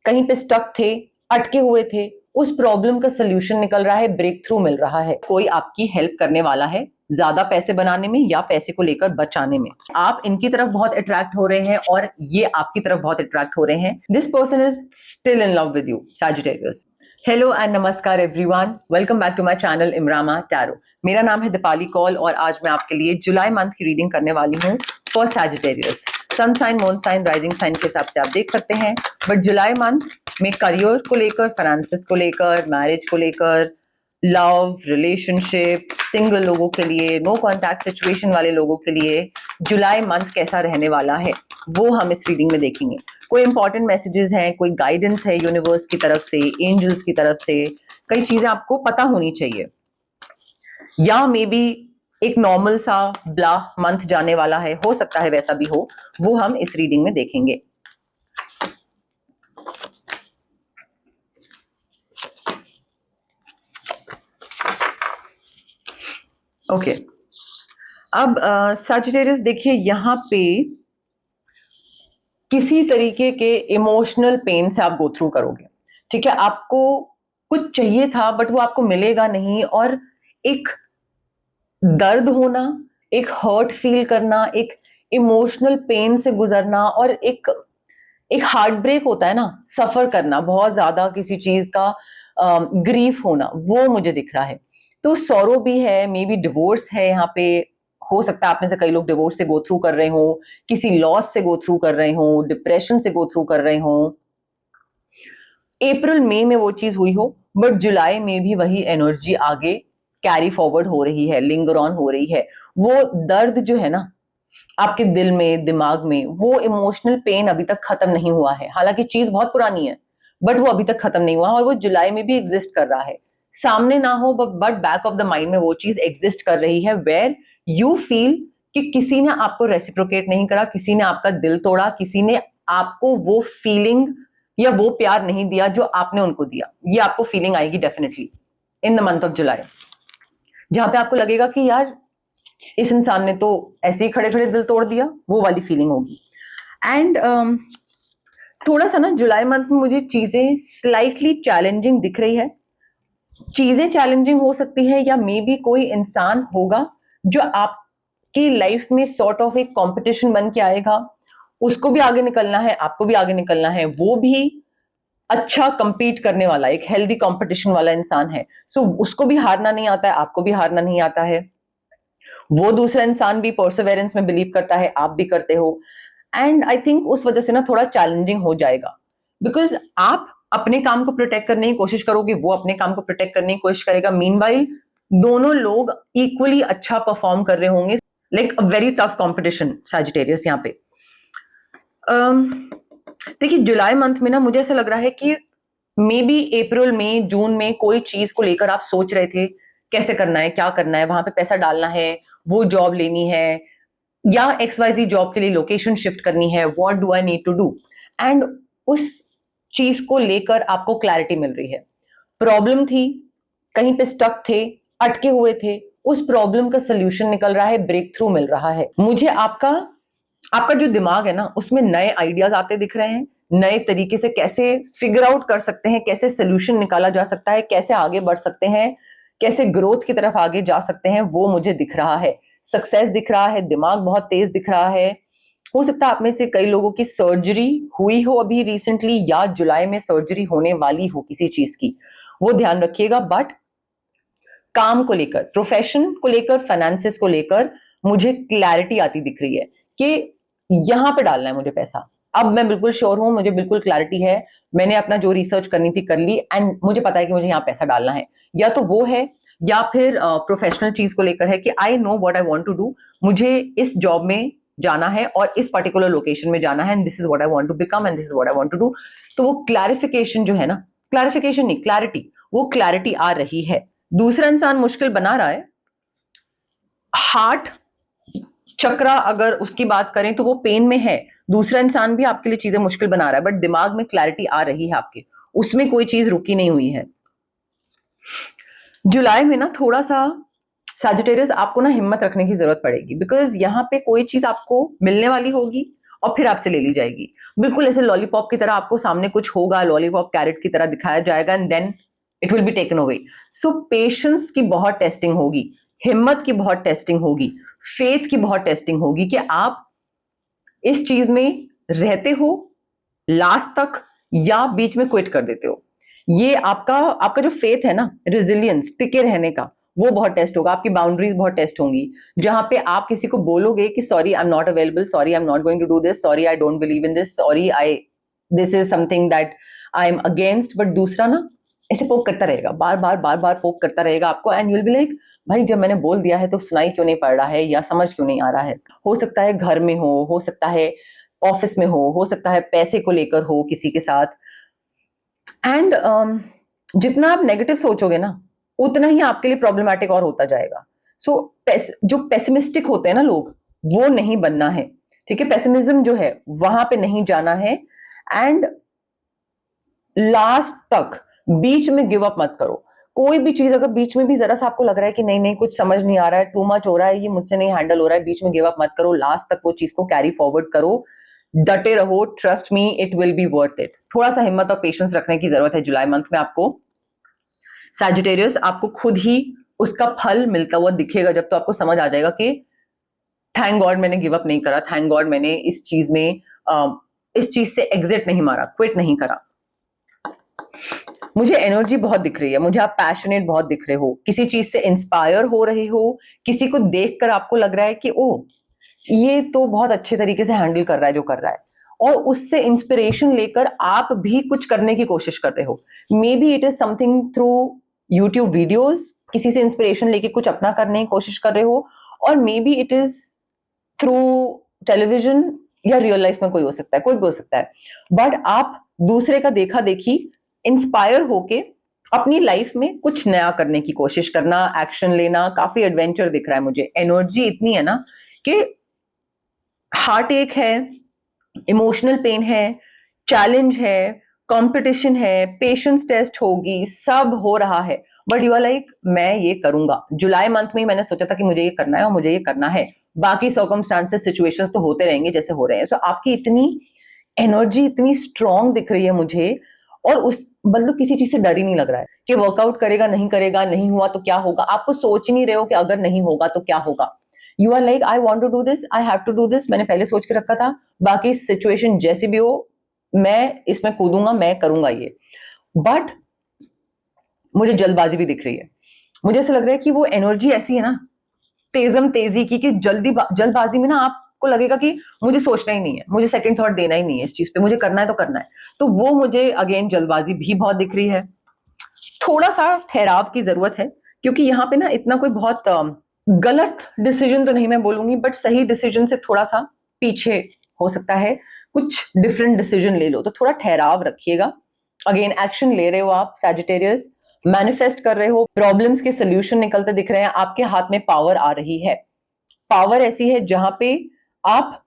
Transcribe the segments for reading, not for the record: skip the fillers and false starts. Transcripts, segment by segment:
कहीं पे स्टक थे, अटके हुए थे, उस प्रॉब्लम का सोल्यूशन निकल रहा है, ब्रेक थ्रू मिल रहा है, कोई आपकी हेल्प करने वाला है ज्यादा पैसे बनाने में या पैसे को लेकर बचाने में। आप इनकी तरफ बहुत अट्रैक्ट हो रहे हैं और ये आपकी तरफ बहुत अट्रैक्ट हो रहे हैं। This person is still in love with you, Sagittarius. Hello and नमस्कार everyone, welcome back to my channel इमरामा टैरो। मेरा नाम है दीपाली कौल और आज मैं आपके लिए जुलाई मंथ की रीडिंग करने वाली हूँ for Sagittarius. Sun sign, moon sign, rising sign के हिसाब से आप देख सकते हैं, बट जुलाई मंथ में करियर को लेकर, फाइनेंसेस को लेकर, मैरिज को लेकर, लव, रिलेशनशिप, सिंगल लोगों के लिए, नो कॉन्टैक्ट सिचुएशन वाले लोगों के लिए जुलाई मंथ कैसा रहने वाला है वो हम इस रीडिंग में देखेंगे। कोई इंपॉर्टेंट मैसेजेस हैं, कोई गाइडेंस है यूनिवर्स की तरफ से, एंजल्स की तरफ से, कई चीजें आपको पता होनी चाहिए, या मे बी एक नॉर्मल सा ब्ला मंथ जाने वाला है, हो सकता है वैसा भी हो, वो हम इस रीडिंग में देखेंगे। ओके, अब सैजिटेरियस देखिए, यहां पे किसी तरीके के इमोशनल पेन से आप गो थ्रू करोगे। ठीक है, आपको कुछ चाहिए था बट वो आपको मिलेगा नहीं, और एक दर्द होना, एक हर्ट फील करना, एक इमोशनल पेन से गुजरना, और एक एक हार्ट ब्रेक होता है ना, सफर करना बहुत ज्यादा किसी चीज का, ग्रीफ होना, वो मुझे दिख रहा है। तो सॉरो भी है, मे बी डिवोर्स है यहाँ पे। हो सकता है आप में से कई लोग डिवोर्स से गो थ्रू कर रहे हो, किसी लॉस से गो थ्रू कर रहे हो, डिप्रेशन से गो थ्रू कर रहे हो। अप्रैल मई में वो चीज हुई हो, बट जुलाई में भी वही एनर्जी आगे कैरी फॉरवर्ड हो रही है, लिंगर ऑन हो रही है। वो दर्द जो है ना आपके दिल में, दिमाग में, वो इमोशनल पेन अभी तक खत्म नहीं हुआ है। हालांकि चीज बहुत पुरानी है, बट वो अभी तक खत्म नहीं हुआ, और वो जुलाई में भी एग्जिस्ट कर रहा है। सामने ना हो, but back of the mind में वो चीज एग्जिस्ट कर रही है, वेयर यू फील कि किसी ने आपको रेसिप्रोकेट नहीं करा, किसी ने आपका दिल तोड़ा, किसी ने आपको वो फीलिंग या वो प्यार नहीं दिया जो आपने उनको दिया। ये आपको फीलिंग आएगी definitely in the month of July, जहां पे आपको लगेगा कि यार इस इंसान ने तो ऐसे ही खड़े खड़े दिल तोड़ दिया, वो वाली फीलिंग होगी। एंड थोड़ा सा ना जुलाई मंथ में मुझे चीजें स्लाइटली चैलेंजिंग दिख रही है। चीजें चैलेंजिंग हो सकती है, या मे बी कोई इंसान होगा जो आपकी लाइफ में सॉर्ट ऑफ एक कंपटीशन बन के आएगा। उसको भी आगे निकलना है, आपको भी आगे निकलना है, वो भी अच्छा कंपीट करने वाला, एक हेल्दी कंपटीशन वाला इंसान है। सो उसको भी हारना नहीं आता है, आपको भी हारना नहीं आता है। वो दूसरा इंसान भी परसेवेरेंस में बिलीव करता है, आप भी करते हो। एंड आई थिंक उस वजह से ना थोड़ा चैलेंजिंग हो जाएगा, बिकॉज आप अपने काम को प्रोटेक्ट करने की कोशिश करोगे, वो अपने काम को प्रोटेक्ट करने की कोशिश करेगा। मीनवाइल दोनों लोग इक्वली अच्छा परफॉर्म कर रहे होंगे, like a very tough competition Sagittarius यहाँ पे। देखिए, जुलाई मंथ में ना मुझे ऐसा लग रहा है कि मे बी अप्रैल में, जून में कोई चीज को लेकर आप सोच रहे थे, कैसे करना है, क्या करना है, वहां पे पैसा डालना है, वो जॉब लेनी है, या XYZ जॉब के लिए लोकेशन शिफ्ट करनी है, what do I need to do. And उस चीज को लेकर आपको क्लैरिटी मिल रही है। प्रॉब्लम थी, कहीं पे स्टक थे, अटके हुए थे, उस प्रॉब्लम का सोल्यूशन निकल रहा है, ब्रेक थ्रू मिल रहा है। मुझे आपका आपका जो दिमाग है ना, उसमें नए आइडियाज आते दिख रहे हैं, नए तरीके से कैसे फिगर आउट कर सकते हैं, कैसे सोल्यूशन निकाला जा सकता है, कैसे आगे बढ़ सकते हैं, कैसे ग्रोथ की तरफ आगे जा सकते हैं, वो मुझे दिख रहा है। सक्सेस दिख रहा है, दिमाग बहुत तेज दिख रहा है। हो सकता है आप में से कई लोगों की सर्जरी हुई हो अभी रिसेंटली, या जुलाई में सर्जरी होने वाली हो किसी चीज की, वो ध्यान रखिएगा। बट काम को लेकर, प्रोफेशन को लेकर, फाइनेंसेस को लेकर मुझे क्लैरिटी आती दिख रही है कि यहां पे डालना है मुझे पैसा। अब मैं बिल्कुल श्योर हूं, मुझे बिल्कुल क्लैरिटी है, मैंने अपना जो रिसर्च करनी थी कर ली, एंड मुझे पता है कि मुझे यहाँ पैसा डालना है। या तो वो है, या फिर प्रोफेशनल चीज को लेकर है कि I know what I want to do, मुझे इस जॉब में जाना है और इस पर्टिकुलर लोकेशन में जाना है, and this is what I want to become and this is what I want to do. तो वो क्लैरिफिकेशन जो है ना, क्लैरिफिकेशन नहीं, क्लैरिटी, वो क्लैरिटी आ रही है। दूसरा इंसान मुश्किल बना रहा है, हार्ट चक्रा अगर उसकी बात करें तो वो पेन में है। दूसरा इंसान भी आपके लिए चीजें मुश्किल बना रहा है, बट दिमाग में क्लैरिटी आ रही है आपके, उसमें कोई चीज रुकी नहीं हुई है। जुलाई में ना थोड़ा सा सैजिटेरियस आपको ना हिम्मत रखने की जरूरत पड़ेगी, बिकॉज यहाँ पे कोई चीज आपको मिलने वाली होगी, और फिर आपसे ले ली जाएगी। बिल्कुल ऐसे लॉलीपॉप की तरह आपको सामने कुछ होगा, लॉलीपॉप कैरेट की तरह दिखाया जाएगा and then it will be taken away. So patience की बहुत टेस्टिंग होगी, हिम्मत की बहुत टेस्टिंग होगी, फेथ की बहुत टेस्टिंग होगी कि आप इस चीज में रहते हो लास्ट तक या बीच में क्विट कर देते हो। ये आपका आपका जो फेथ है ना, रेजिलियंस, टिके रहने का, वो बहुत टेस्ट होगा। आपकी बाउंड्रीज बहुत टेस्ट होंगी, जहां पे आप किसी को बोलोगे कि sorry I am not available, sorry I am not going to do this, sorry I don't believe in this, sorry I this is something that I am against, but दूसरा ना ऐसे पोक करता रहेगा, बार बार बार बार पोक करता रहेगा आपको and you will be like भाई जब मैंने बोल दिया है तो सुनाई क्यों नहीं पड़ रहा है या समझ क्यों नहीं आ रहा है। हो सकता है घर में हो सकता है ऑफिस में हो सकता है पैसे को लेकर हो किसी के साथ। एंड जितना आप नेगेटिव सोचोगे ना उतना ही आपके लिए प्रॉब्लमैटिक और होता जाएगा। सो जो पेसिमिस्टिक होते हैं ना लोग, वो नहीं बनना है, ठीक है। पेसिमिज्म जो है वहां पे नहीं जाना है एंड लास्ट तक बीच में गिव अप मत करो। कोई भी चीज अगर बीच में भी जरा सा आपको लग रहा है कि नहीं नहीं कुछ समझ नहीं आ रहा है, टू मच हो रहा है, ये मुझसे नहीं हैंडल हो रहा है, बीच में गिव अप मत करो, लास्ट तक वो चीज को कैरी फॉरवर्ड करो, डटे रहो, trust me it will B worth it. थोड़ा सा हिम्मत और पेशेंस रखने की जरूरत है जुलाई मंथ में आपको। सैजिटेरियस, आपको खुद ही उसका फल मिलता हुआ दिखेगा जब तो आपको समझ आ जाएगा कि थैंक गॉड मैंने गिव अप नहीं करा, थैंक गॉड मैंने इस चीज में इस चीज से एग्जिट नहीं मारा, क्विट नहीं करा। मुझे एनर्जी बहुत दिख रही है, मुझे आप पैशनेट बहुत दिख रहे हो, किसी चीज से इंस्पायर हो रहे हो, किसी को देखकर आपको लग रहा है कि ओ ये तो बहुत अच्छे तरीके से हैंडल कर रहा है जो कर रहा है, और उससे इंस्पिरेशन लेकर आप भी कुछ करने की कोशिश कर रहे हो। May be it is something through YouTube videos, किसी से इंस्पिरेशन लेके कुछ अपना करने की कोशिश कर रहे हो, और may be it is through television या रियल लाइफ में कोई हो सकता है, कोई भी हो सकता है, बट आप दूसरे का देखा देखी इंस्पायर होके अपनी लाइफ में कुछ नया करने की कोशिश करना, एक्शन लेना, काफी एडवेंचर दिख रहा है मुझे। एनर्जी इतनी है ना कि हार्ट एक है, इमोशनल पेन है, चैलेंज है, कंपटीशन है, पेशेंस टेस्ट होगी, सब हो रहा है, बट यू आर लाइक मैं ये करूंगा। जुलाई मंथ में ही मैंने सोचा था कि मुझे ये करना है और मुझे ये करना है, बाकी सर्कमस्टांसेस सिचुएशंस तो होते रहेंगे जैसे हो रहे हैं। तो आपकी इतनी एनर्जी इतनी स्ट्रांग दिख रही है मुझे, और उस मतलब किसी चीज से डर ही नहीं लग रहा है कि वर्कआउट करेगा नहीं करेगा, नहीं हुआ तो क्या होगा। आपको सोच नहीं रहे हो कि अगर नहीं होगा तो क्या होगा। You are like I want to do this, I have to do this, मैंने पहले सोच के रखा था, बाकी सिचुएशन जैसी भी हो मैं इसमें कूदूंगा, मैं करूंगा ये। बट मुझे जल्दबाजी भी दिख रही है, मुझे ऐसा लग रहा है कि वो एनर्जी ऐसी है ना तेजम तेजी की कि जल्दबाजी में ना आपको लगेगा कि मुझे सोचना ही नहीं है, मुझे सेकंड थॉट देना ही नहीं है इस चीज पे, मुझे करना है तो करना है। तो वो मुझे अगेन जल्दबाजी भी बहुत दिख रही है। थोड़ा सा ठहराव की जरूरत है, क्योंकि यहाँ पे ना इतना कोई बहुत गलत डिसीजन तो नहीं मैं बोलूंगी, बट सही डिसीजन से थोड़ा सा पीछे हो सकता है, कुछ डिफरेंट डिसीजन ले लो, तो थोड़ा ठहराव रखिएगा। अगेन एक्शन ले रहे हो आप सैजिटेरियस, मैनिफेस्ट कर रहे हो, प्रॉब्लम्स के सोल्यूशन निकलते दिख रहे हैं, आपके हाथ में पावर आ रही है। पावर ऐसी है जहां पे आप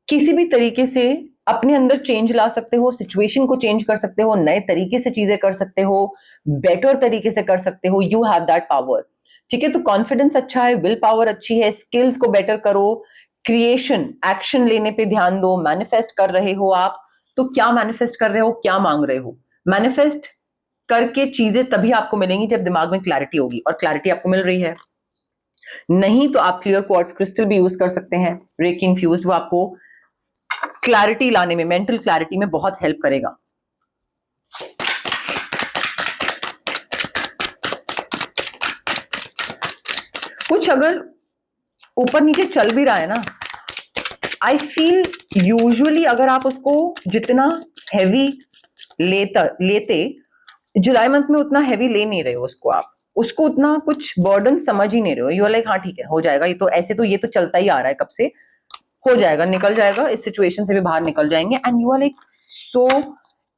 किसी भी तरीके से अपने अंदर चेंज ला सकते हो, सिचुएशन को चेंज कर सकते हो, नए तरीके से चीजें कर सकते हो, बेटर तरीके से कर सकते हो। यू हैव दैट पावर, ठीक है। तो कॉन्फिडेंस अच्छा है, विल पावर अच्छी है, स्किल्स को बेटर करो, क्रिएशन एक्शन लेने पे ध्यान दो। मैनिफेस्ट कर रहे हो आप, तो क्या मैनिफेस्ट कर रहे हो, क्या मांग रहे हो। मैनिफेस्ट करके चीजें तभी आपको मिलेंगी जब दिमाग में क्लैरिटी होगी, और क्लैरिटी आपको मिल रही है। नहीं तो आप क्लियर क्वार्ट्ज क्रिस्टल भी यूज कर सकते हैं, रेकी इन्फ्यूज्ड, वो आपको क्लैरिटी लाने में, मेंटल क्लैरिटी में बहुत हेल्प करेगा। कुछ अगर ऊपर नीचे चल भी रहा है ना, आई फील यूजुअली अगर आप उसको जितना हैवी लेते जुलाई मंथ में, उतना हैवी ले नहीं रहे हो उसको, आप उसको उतना कुछ बर्डन समझ ही नहीं रहे हो। यू आर लाइक हाँ ठीक है हो जाएगा, ये तो ऐसे तो ये तो चलता ही आ रहा है कब से, हो जाएगा, निकल जाएगा, इस सिचुएशन से भी बाहर निकल जाएंगे। And you are like so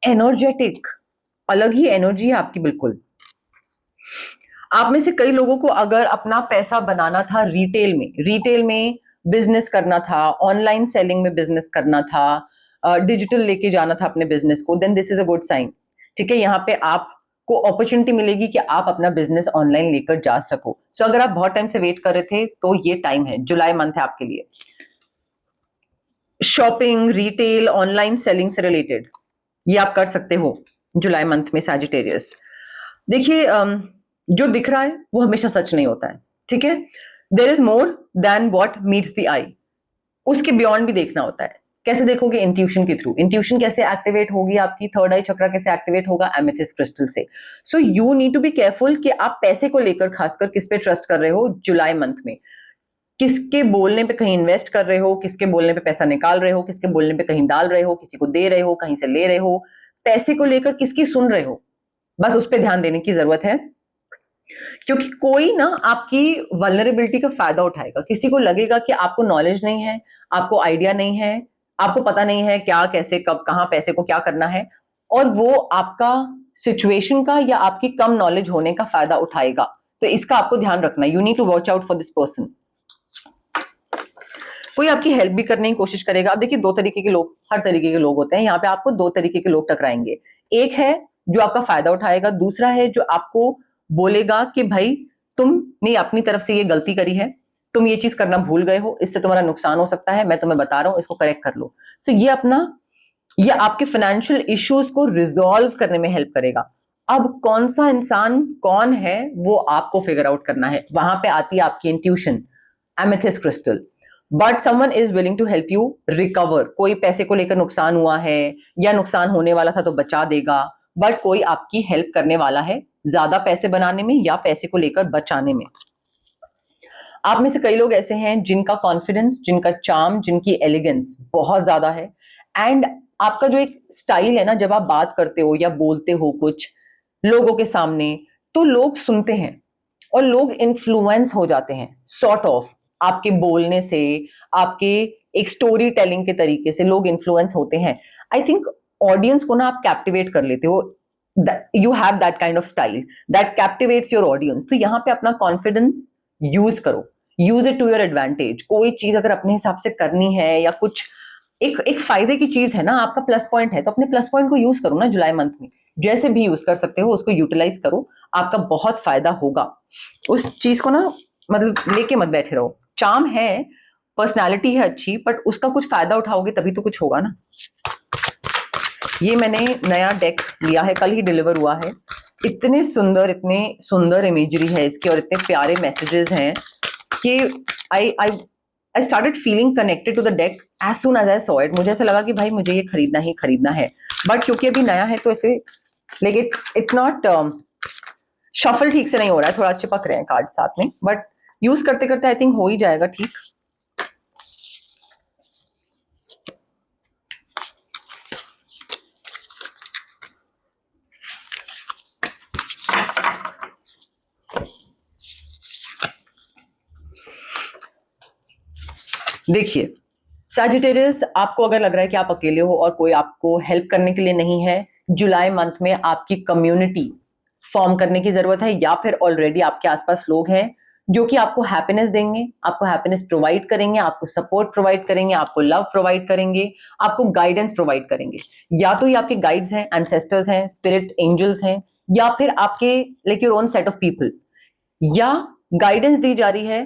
energetic, अलग ही एनर्जी है आपकी बिल्कुल। आप में से कई लोगों को अगर अपना पैसा बनाना था रिटेल में बिजनेस करना था, ऑनलाइन सेलिंग में बिजनेस करना था, डिजिटल लेके जाना था अपने बिजनेस को, then this is a good sign, ठीक है। यहाँ पे आपको अपॉर्चुनिटी मिलेगी कि आप अपना बिजनेस ऑनलाइन लेकर जा सको। तो अगर आप बहुत टाइम से वेट कर रहे थे तो ये टाइम है, जुलाई मंथ है आपके लिए। शॉपिंग, रिटेल, ऑनलाइन सेलिंग से रिलेटेड ये आप कर सकते हो जुलाई मंथ में सैजिटेरियस। देखिए जो दिख रहा है वो हमेशा सच नहीं होता है, ठीक है। There is more than what meets the eye, उसके बियॉन्ड भी देखना होता है। कैसे देखोगे? इंट्यूशन के थ्रू। इंट्यूशन कैसे एक्टिवेट होगी आपकी? थर्ड आई चक्रा कैसे एक्टिवेट होगा? एमेथिस्ट क्रिस्टल से। So you need to be careful कि आप पैसे को लेकर खासकर किस पे ट्रस्ट कर रहे हो जुलाई मंथ में। किसके बोलने पे कहीं इन्वेस्ट कर रहे हो, किसके बोलने पे पैसा निकाल रहे हो, किसके बोलने पे कहीं डाल रहे हो, किसी को दे रहे हो, कहीं से ले रहे हो, पैसे को लेकर किसकी सुन रहे हो, बस उस पर ध्यान देने की जरूरत है। क्योंकि कोई ना आपकी वल्नरेबिलिटी का फायदा उठाएगा। किसी को लगेगा कि आपको नॉलेज नहीं है, आपको आइडिया नहीं है, आपको पता नहीं है क्या, कैसे, कब, कहां पैसे को क्या करना है, और वो आपका सिचुएशन का या आपकी कम नॉलेज होने का फायदा उठाएगा। तो इसका आपको ध्यान रखना। You need to watch out for this person. कोई आपकी हेल्प भी करने की कोशिश करेगा। अब देखिए, दो तरीके के लोग, हर तरीके के लोग होते हैं। यहाँ पे आपको दो तरीके के लोग टकराएंगे। एक है जो आपका फायदा उठाएगा, दूसरा है जो आपको बोलेगा कि भाई तुमने अपनी तरफ से ये गलती करी है, तुम ये चीज करना भूल गए हो, इससे तुम्हारा नुकसान हो सकता है, मैं तुम्हें बता रहा हूं, इसको करेक्ट कर लो। सो ये आपके फाइनेंशियल इश्यूज को रिजॉल्व करने में हेल्प करेगा। अब कौन सा इंसान कौन है वो आपको फिगर आउट करना है। वहां पे आती है आपकी intuition, amethyst crystal. But someone is willing to help you recover. कोई पैसे को लेकर नुकसान हुआ है या नुकसान होने वाला था तो बचा देगा, बट कोई आपकी हेल्प करने वाला है ज्यादा पैसे बनाने में या पैसे को लेकर बचाने में। आप में से कई लोग ऐसे हैं जिनका कॉन्फिडेंस, जिनका चार्म, जिनकी एलिगेंस बहुत ज्यादा है। एंड आपका जो एक स्टाइल है ना, जब आप बात करते हो या बोलते हो कुछ लोगों के सामने, तो लोग सुनते हैं और लोग इन्फ्लुएंस हो जाते हैं सॉर्ट ऑफ आपके बोलने से, आपके एक स्टोरी टेलिंग के तरीके से लोग इन्फ्लुएंस होते हैं। आई थिंक ऑडियंस को ना आप कैप्टिवेट कर लेते हो। You have that kind of style that captivates your audience. तो यहाँ पे अपना कॉन्फिडेंस यूज करो, use it to your advantage. कोई चीज अगर अपने हिसाब से करनी है या कुछ एक एक फायदे की चीज है ना, आपका प्लस पॉइंट है, तो अपने प्लस पॉइंट को यूज करो ना जुलाई मंथ में। जैसे भी यूज कर सकते हो उसको यूटिलाइज करो, आपका बहुत फायदा होगा। उस चीज को ना मतलब लेके मत बैठे रहो। चार्म है, पर्सनालिटी है अच्छी, बट उसका कुछ फायदा उठाओगे तभी तो कुछ होगा ना। ये मैंने नया डेक लिया है, कल ही डिलीवर हुआ है। इतने सुंदर इमेजरी है इसकी और इतने प्यारे मैसेजेस हैं कि I started feeling connected to the deck as soon as I saw it. मुझे ऐसा लगा कि भाई मुझे ये खरीदना ही खरीदना है, बट क्योंकि अभी नया है तो ऐसे लाइक इट्स नॉट शफल ठीक से नहीं हो रहा है, थोड़ा चिपक रहे हैं कार्ड साथ में, बट यूज करते करते आई थिंक हो ही जाएगा ठीक। देखिए सैजिटेरियस, आपको अगर लग रहा है कि आप अकेले हो और कोई आपको हेल्प करने के लिए नहीं है, जुलाई मंथ में आपकी कम्युनिटी फॉर्म करने की जरूरत है, या फिर ऑलरेडी आपके आसपास लोग हैं जो कि आपको हैप्पीनेस देंगे, आपको हैप्पीनेस प्रोवाइड करेंगे, आपको सपोर्ट प्रोवाइड करेंगे, आपको लव प्रोवाइड करेंगे, आपको गाइडेंस प्रोवाइड करेंगे। या तो ये आपके गाइड्स हैं, एंसेस्टर्स हैं, स्पिरिट एंजल्स हैं, या फिर आपके like your own set of people, या गाइडेंस दी जा रही है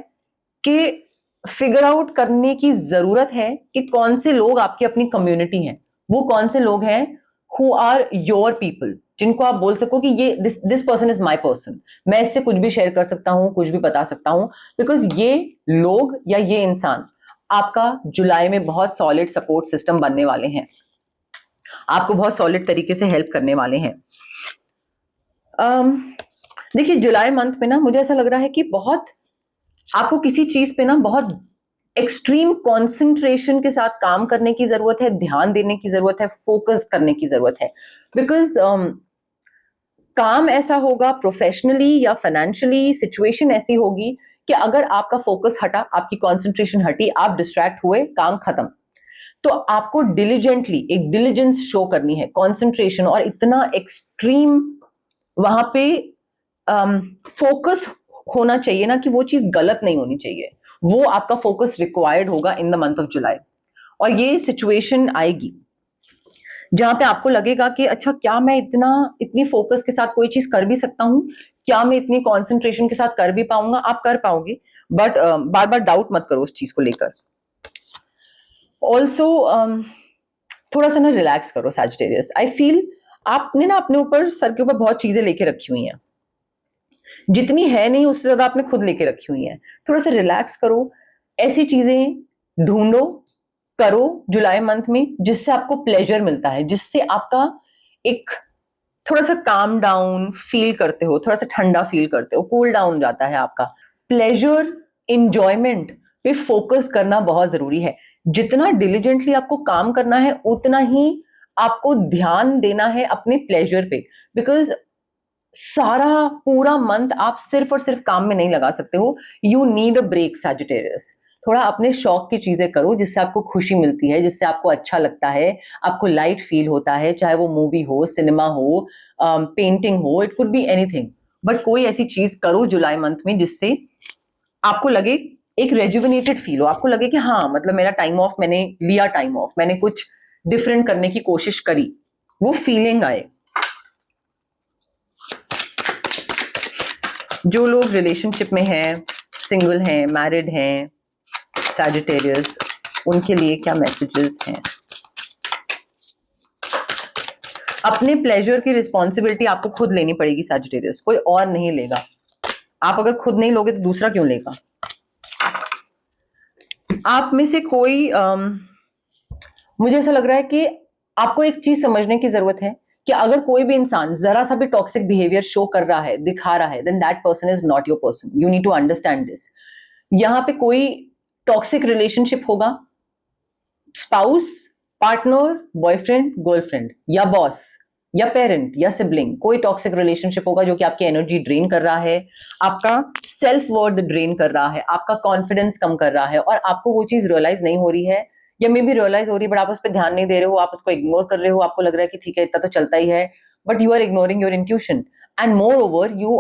कि फिगर आउट करने की जरूरत है कि कौन से लोग आपकी अपनी कम्युनिटी हैं, वो कौन से लोग हैं हु आर योर पीपल, जिनको आप बोल सको कि ये this person is my person, मैं इससे कुछ भी शेयर कर सकता हूं, कुछ भी बता सकता हूं, बिकॉज ये लोग या ये इंसान आपका जुलाई में बहुत सॉलिड सपोर्ट सिस्टम बनने वाले हैं, आपको बहुत सॉलिड तरीके से हेल्प करने वाले हैं। देखिए जुलाई मंथ में ना मुझे ऐसा लग रहा है कि बहुत आपको किसी चीज पे ना बहुत एक्सट्रीम कंसंट्रेशन के साथ काम करने की जरूरत है, ध्यान देने की जरूरत है, फोकस करने की जरूरत है। बिकॉज काम ऐसा होगा प्रोफेशनली या फाइनेंशियली, सिचुएशन ऐसी होगी कि अगर आपका फोकस हटा, आपकी कंसंट्रेशन हटी, आप डिस्ट्रैक्ट हुए, काम खत्म। तो आपको डिलीजेंटली एक डिलीजेंस शो करनी है, कंसंट्रेशन, और इतना एक्सट्रीम वहां पे फोकस होना चाहिए ना कि वो चीज गलत नहीं होनी चाहिए। वो आपका फोकस रिक्वायर्ड होगा in the month of July. और ये सिचुएशन आएगी जहां पे आपको लगेगा कि अच्छा, क्या मैं इतनी फोकस के साथ कोई चीज कर भी सकता हूं, क्या मैं इतनी कंसंट्रेशन के साथ कर भी पाऊंगा। आप कर पाओगे, बट बार बार डाउट मत करो उस चीज को लेकर। ऑल्सो थोड़ा सा ना रिलैक्स करो सैजिटेरियस। आई फील आपने ना अपने ऊपर, सर के ऊपर बहुत चीजें लेके रखी हुई हैं, जितनी है नहीं उससे ज्यादा आपने खुद लेके रखी हुई हैं। थोड़ा सा रिलैक्स करो, ऐसी चीजें ढूंढो, करो जुलाई मंथ में जिससे आपको प्लेजर मिलता है, जिससे आपका एक थोड़ा सा काम डाउन फील करते हो, थोड़ा सा ठंडा फील करते हो, कूल डाउन जाता है आपका। प्लेजर, इंजॉयमेंट पे फोकस करना बहुत जरूरी है। जितना डिलीजेंटली आपको काम करना है उतना ही आपको ध्यान देना है अपने प्लेजर पे, बिकॉज सारा पूरा मंथ आप सिर्फ और सिर्फ काम में नहीं लगा सकते हो। You need a break Sagittarius. थोड़ा अपने शौक की चीजें करो जिससे आपको खुशी मिलती है, जिससे आपको अच्छा लगता है, आपको लाइट फील होता है, चाहे वो मूवी हो, सिनेमा हो, पेंटिंग हो, it could be anything. But कोई ऐसी चीज करो जुलाई मंथ में जिससे आपको लगे, एक रेजुविनेटेड फील हो, आपको लगे कि हाँ मतलब मेरा टाइम ऑफ, मैंने लिया टाइम ऑफ, मैंने कुछ डिफरेंट करने की कोशिश करी, वो फीलिंग आए। जो लोग रिलेशनशिप में हैं, सिंगल हैं, मैरिड हैं, सैजिटेरियस, उनके लिए क्या मैसेजेस हैं? अपने प्लेजर की रिस्पॉन्सिबिलिटी आपको खुद लेनी पड़ेगी सैजिटेरियस, कोई और नहीं लेगा। आप अगर खुद नहीं लोगे तो दूसरा क्यों लेगा? आप में से कोई मुझे ऐसा लग रहा है कि आपको एक चीज समझने की जरूरत है कि अगर कोई भी इंसान जरा सा भी टॉक्सिक बिहेवियर शो कर रहा है, दिखा रहा है, then that person is not your person. You need to understand this. यहाँ पे कोई टॉक्सिक रिलेशनशिप होगा, स्पाउस, पार्टनर, बॉयफ्रेंड, गर्लफ्रेंड, या बॉस, या पेरेंट, या सिबलिंग, कोई टॉक्सिक रिलेशनशिप होगा जो कि आपकी एनर्जी ड्रेन कर रहा है, आपका सेल्फ वर्थ ड्रेन कर रहा है, आपका कॉन्फिडेंस कम कर रहा है, और आपको वो चीज रियलाइज नहीं हो रही है, या मे बी रियलाइज हो रही है बट आप उस पर ध्यान नहीं दे रहे हो, आप उसको इग्नोर कर रहे हो, आपको लग रहा है कि ठीक है इतना तो चलता ही है, but you are ignoring your intuition. And moreover you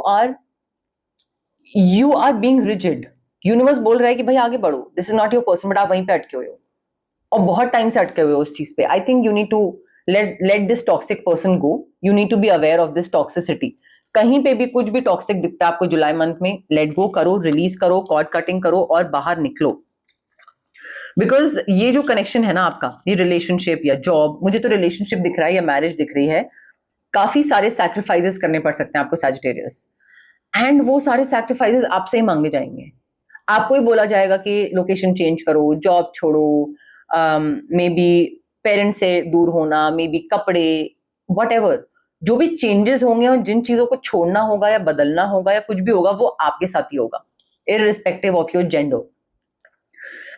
are being rigid. Universe बोल रहा है कि भाई आगे बढ़ो, this is not your person, but आप वहीं पे अटके हुए हो, और बहुत टाइम से अटके हुए हो उस चीज पे। I think you need to let this toxic person go. You need to be aware of this toxicity. कहीं पे भी कुछ भी टॉक्सिक दिखता है आपको जुलाई मंथ में, लेट गो करो, रिलीज करो, कॉर्ड कटिंग करो और बाहर निकलो। बिकॉज ये जो कनेक्शन है ना आपका, ये रिलेशनशिप या जॉब, मुझे तो रिलेशनशिप दिख रहा है या मैरिज दिख रही है, काफी सारे सैक्रिफाइसेस करने पड़ सकते हैं आपको सैजिटेरियस। एंड वो सारे सैक्रिफाइसेस आपसे ही मांगे जाएंगे। आपको ही बोला जाएगा कि लोकेशन चेंज करो, जॉब छोड़ो, मे बी पेरेंट्स से दूर होना, मे बी कपड़े, वट एवर, जो भी चेंजेस होंगे और जिन चीजों को छोड़ना होगा या बदलना होगा या कुछ भी होगा, वो आपके साथ ही होगा, irrespective of your gender.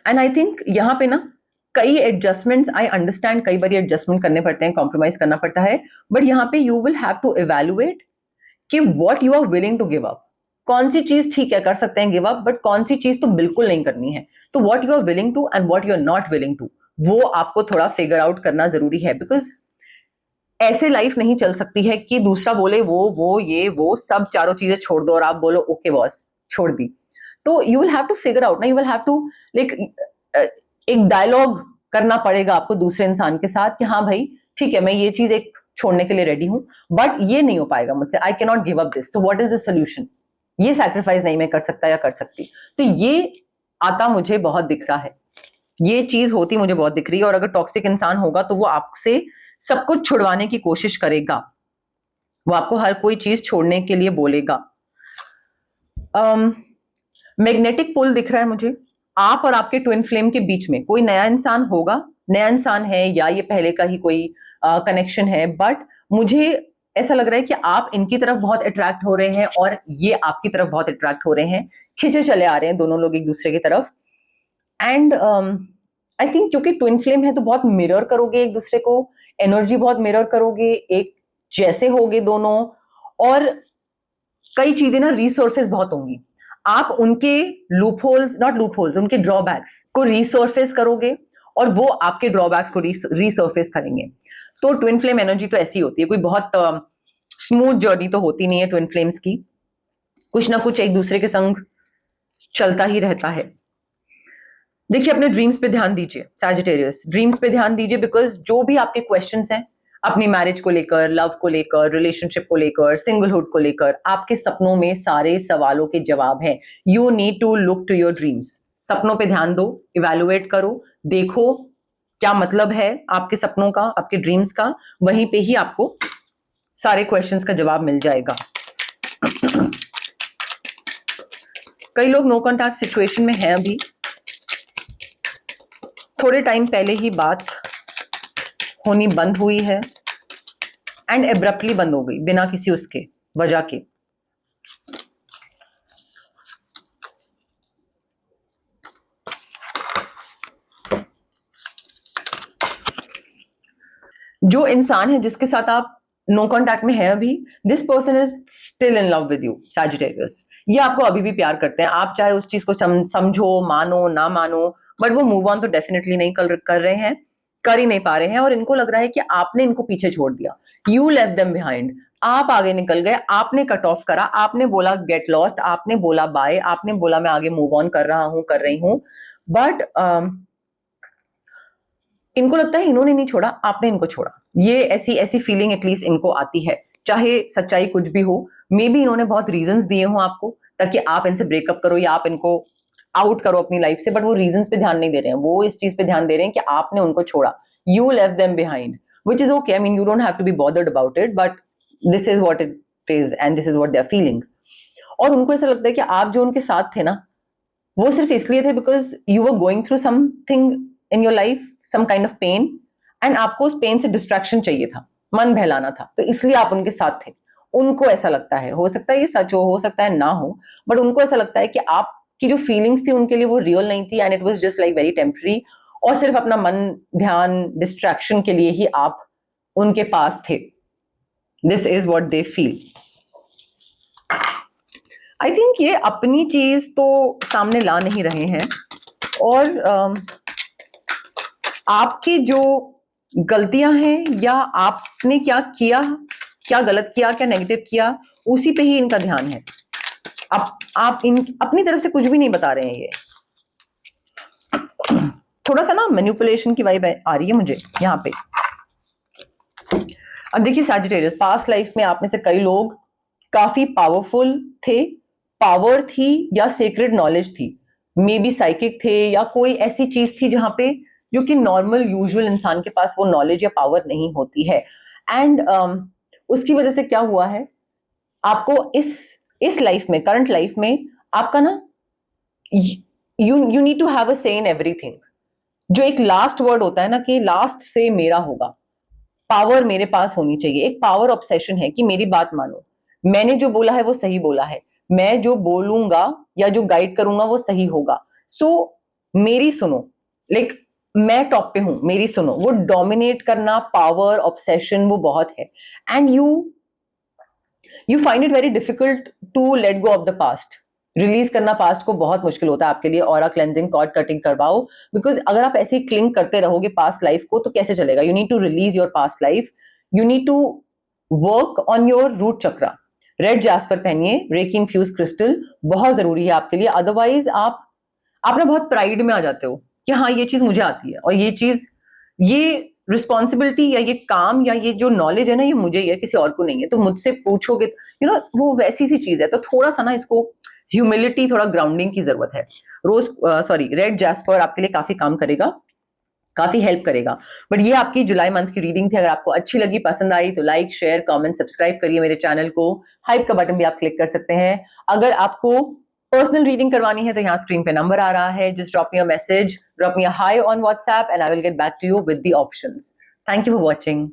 And I think यहाँ पे ना कई एडजस्टमेंट्स, आई अंडरस्टैंड, कई बार एडजस्टमेंट करने पड़ते हैं, कॉम्प्रोमाइज करना पड़ता है, बट यहाँ पे you will have to evaluate कि what you are willing to give up. कौन सी चीज ठीक है कर सकते हैं गिव अप, बट कौन सी चीज तो बिल्कुल नहीं करनी है। तो what you are willing to and what you are not willing to, वो आपको थोड़ा फिगर आउट करना जरूरी है। बिकॉज ऐसे लाइफ नहीं चल सकती है कि दूसरा बोले वो ये वो सब चारों चीजें छोड़ दो और आप बोलो ओके बॉस छोड़ दी। तो you will have to figure out ना, you will have to like एक डायलॉग करना पड़ेगा आपको दूसरे इंसान के साथ कि हाँ भाई ठीक है मैं ये चीज एक छोड़ने के लिए रेडी हूं, बट ये नहीं हो पाएगा मुझसे, I can not give up this, so what is the solution. ये सैक्रिफाइस नहीं मैं कर सकता या कर सकती। तो ये आता मुझे बहुत दिख रहा है, ये चीज होती मुझे बहुत दिख रही है। और अगर टॉक्सिक इंसान होगा तो वो आपसे सब कुछ छुड़वाने की कोशिश करेगा, वो आपको हर कोई चीज छोड़ने के लिए बोलेगा। मैग्नेटिक पुल दिख रहा है मुझे, आप और आपके ट्विन फ्लेम के बीच में कोई नया इंसान होगा, नया इंसान है या ये पहले का ही कोई कनेक्शन है, बट मुझे ऐसा लग रहा है कि आप इनकी तरफ बहुत अट्रैक्ट हो रहे हैं और ये आपकी तरफ बहुत अट्रैक्ट हो रहे हैं, खींचे चले आ रहे हैं दोनों लोग एक दूसरे की तरफ। एंड आई थिंक क्योंकि ट्विन फ्लेम है तो बहुत मिरर करोगे एक दूसरे को, एनर्जी बहुत मिरर करोगे, एक जैसे होगे दोनों, और कई चीजें ना रिसर्फेस बहुत होंगी। आप उनके loop holes, not loop holes, उनके ड्रॉबैक्स को रिसर्फेस करोगे और वो आपके ड्रॉबैक्स को रिसर्फेस करेंगे। तो ट्विन फ्लेम एनर्जी तो ऐसी होती है, कोई बहुत स्मूथ जर्नी तो होती नहीं है ट्विन फ्लेम्स की, कुछ ना कुछ एक दूसरे के संग चलता ही रहता है। देखिए अपने ड्रीम्स पे ध्यान दीजिए सैजिटेरियस, ड्रीम्स पे ध्यान दीजिए, बिकॉज जो भी आपके क्वेश्चंस हैं अपनी मैरिज को लेकर, लव को लेकर, रिलेशनशिप को लेकर, सिंगलहुड को लेकर, आपके सपनों में सारे सवालों के जवाब हैं। You need to look to your dreams. सपनों पे ध्यान दो, इवेलुएट करो, देखो क्या मतलब है आपके सपनों का, आपके ड्रीम्स का, वहीं पे ही आपको सारे क्वेश्चंस का जवाब मिल जाएगा। कई लोग नो कॉन्टैक्ट सिचुएशन में हैं अभी, थोड़े टाइम पहले ही बात होनी बंद हुई है एंड एब्रप्टली बंद हो गई बिना किसी उसके वजह के। जो इंसान है जिसके साथ आप नो कॉन्टैक्ट में है अभी, this person is still in love with you Sagittarius. ये आपको अभी भी प्यार करते हैं, आप चाहे उस चीज को समझो, मानो ना मानो, बट वो मूव ऑन तो डेफिनेटली नहीं कर रहे हैं, कर ही नहीं पा रहे हैं। और इनको लग रहा है कि आपने इनको पीछे छोड़ दिया, यू लेफ्ट देम बिहाइंड। आप आगे निकल गए, आपने कट ऑफ करा, आपने बोला गेट लॉस्ट, आपने बोला बाय, आपने बोला मैं आगे मूव ऑन कर रहा हूं, कर रही हूं। बट इनको लगता है इन्होंने नहीं छोड़ा, आपने इनको छोड़ा। ये ऐसी ऐसी फीलिंग एटलीस्ट इनको आती है, चाहे सच्चाई कुछ भी हो। मे बी इन्होंने बहुत रीजंस दिए हो आपको ताकि आप इनसे ब्रेकअप करो या आप इनको आउट करो अपनी लाइफ से, बट वो रीजंस पे ध्यान नहीं दे रहे हैं, वो इस चीज पे ध्यान दे रहे हैं कि आपने उनको छोड़ा, you left them behind, which is okay. I mean you don't have to be bothered about it, but this is what it is and this is what they are feeling. और उनको ऐसा लगता है कि आप जो उनके साथ थे ना, वो सिर्फ इसलिए थे because you were going through something in your life, some kind of pain, and आपको उस पेन से डिस्ट्रैक्शन चाहिए था, मन बहलाना था, तो इसलिए आप उनके साथ थे। उनको ऐसा लगता है, हो सकता है ये सच हो सकता है ना हो, बट उनको ऐसा लगता है कि आपकी जो फीलिंग्स थी उनके लिए वो रियल नहीं थी and it was just like very temporary, और सिर्फ अपना मन, ध्यान, डिस्ट्रैक्शन के लिए ही आप उनके पास थे। This is what they feel. I think ये अपनी चीज तो सामने ला नहीं रहे हैं, और आपकी जो गलतियां हैं या आपने क्या किया, क्या गलत किया, क्या नेगेटिव किया, उसी पे ही इनका ध्यान है। आप इन अपनी तरफ से कुछ भी नहीं बता रहे हैं। ये थोड़ा सा ना मैनिपुलेशन की वाइब आ रही है मुझे यहाँ पे। अब देखिए सैजिटेरियस, पास्ट लाइफ में आप में से कई लोग काफी पावरफुल थे, पावर थी या सीक्रेट नॉलेज थी, मे बी साइकिक थे या कोई ऐसी चीज थी जहां पे जो कि नॉर्मल यूजुअल इंसान के पास वो नॉलेज या पावर नहीं होती है। एंड उसकी वजह से क्या हुआ है, आपको इस लाइफ में, करंट लाइफ में आपका ना, you need to have a say in everything. जो एक लास्ट वर्ड होता है ना कि लास्ट से मेरा होगा, पावर मेरे पास होनी चाहिए, एक पावर ऑब्सेशन है कि मेरी बात मानो, मैंने जो बोला है वो सही बोला है, मैं जो बोलूंगा या जो गाइड करूंगा वो सही होगा, सो मेरी सुनो, लाइक मैं टॉप पे हूं, मेरी सुनो। वो डोमिनेट करना, पावर ऑब्सेशन, वो बहुत है। And you find it very difficult to let go of the past. Release करना पास्ट को बहुत मुश्किल होता है आपके लिए। ऑरा क्लेंजिंग, कॉर्ड कटिंग करवाओ, बिकॉज अगर आप ऐसे ही क्लिंग करते रहोगे पास्ट लाइफ को तो कैसे चलेगा। You need to release your past life, you need to work on your root chakra. Red jasper पहनिए, रेकी इन्फ्यूज क्रिस्टल बहुत जरूरी है आपके लिए। अदरवाइज आप ना बहुत प्राइड में आ जाते हो कि हाँ ये चीज मुझे आती है और ये चीज, ये रिस्पॉन्सिबिलिटी या ये काम या ये जो नॉलेज है ना, ये मुझे ही है, किसी और को नहीं है। तो मुझसे पूछोगे, यू नो, वो वैसी सी चीज है। तो थोड़ा सा ना इसको ह्यूमिलिटी, थोड़ा ग्राउंडिंग की जरूरत है। रेड जैस्पर आपके लिए काफी काम करेगा, काफी हेल्प करेगा। बट ये आपकी जुलाई मंथ की रीडिंग थी। अगर आपको अच्छी लगी, पसंद आई तो लाइक, शेयर, कमेंट, सब्सक्राइब करिए मेरे चैनल को। हाइप का बटन भी आप क्लिक कर सकते हैं। अगर आपको पर्सनल रीडिंग करवानी है तो यहाँ स्क्रीन पे नंबर आ रहा है, just drop me a message, drop me a hi on WhatsApp and I will get back to you with the options. Thank you for watching.